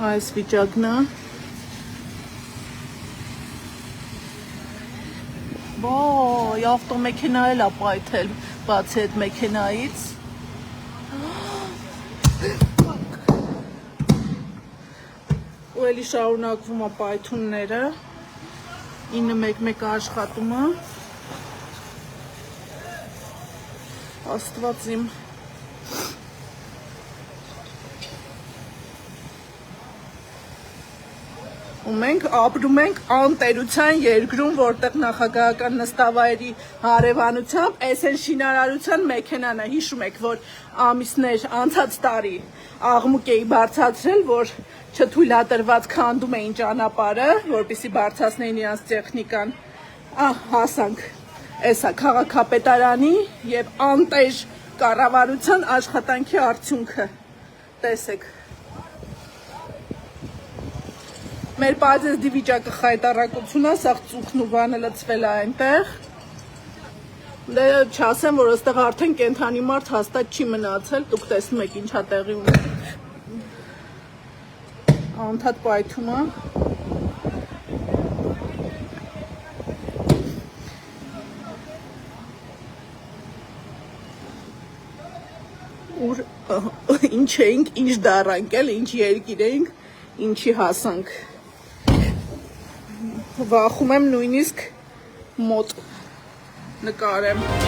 այս վիճակն է։ Ոյ, ավտոմեքենա էլ է պայթել, բացի այդ մեքենայից։ Ու էլի շարունակվում է պայթունները։ 911 աշխատում է։ Աստված իմ։ Ու մենք ապրում ենք անտերության երկրում, որտեղ նախագահական նստավայրի հարևանությամբ էսեն շինարարության մեքենան է։ Հիշում եք, որ ամիսներ անցած տարի աղմուկ էի բարձրացրել, որ չթույլատրված քանդում էին ճանապարհը, որպեսզի բարձրացնեին իրենց տեխնիկան։ Հասանք էսա քաղաքապետարանի եւ անտեր կառավարության աշխատանքի արդյունքը։ Տեսեք։ Մեր պայծես դիվիճակը խայտարակությունա, սաղ ծուխն ու բանը լծվել է այնտեղ։ Դե չասեմ, որ այստեղ արդեն կենթանի մարդ հաստատ չի մնացել, դուք տեսնում եք ինչա տեղի ունի։ Անդադ պայթում է։ Ուր ինչ էինք, ինչ դառանք էլ, ինչ երկիր էինք, ինչի հասանք։ Վախում եմ նույնիսկ մոտ նկարեմ։